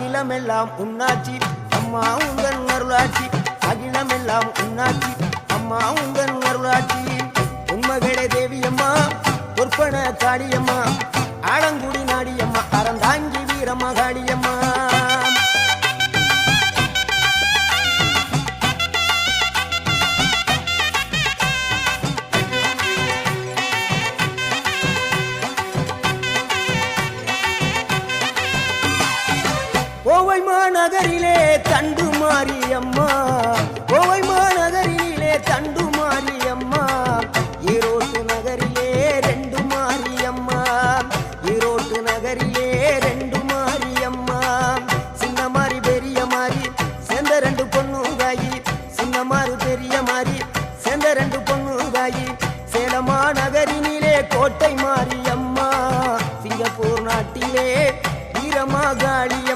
அகிலமெல்லாம் உன்னாட்சி அம்மா உங்கள் அருளாட்சி அகிலமெல்லாம் உன்னாட்சி அம்மா உங்கள் அருளாட்சி உண்மகளே தேவியம்மா பொற்பன காளியம்மா ஆலங்குடி நாடியம்மா அறந்தாங்கி வீரம்மா காளியம்மா கோவை மாநகரிலே தண்டு மாரியம்மா கோவை மாநகரிலே தண்டு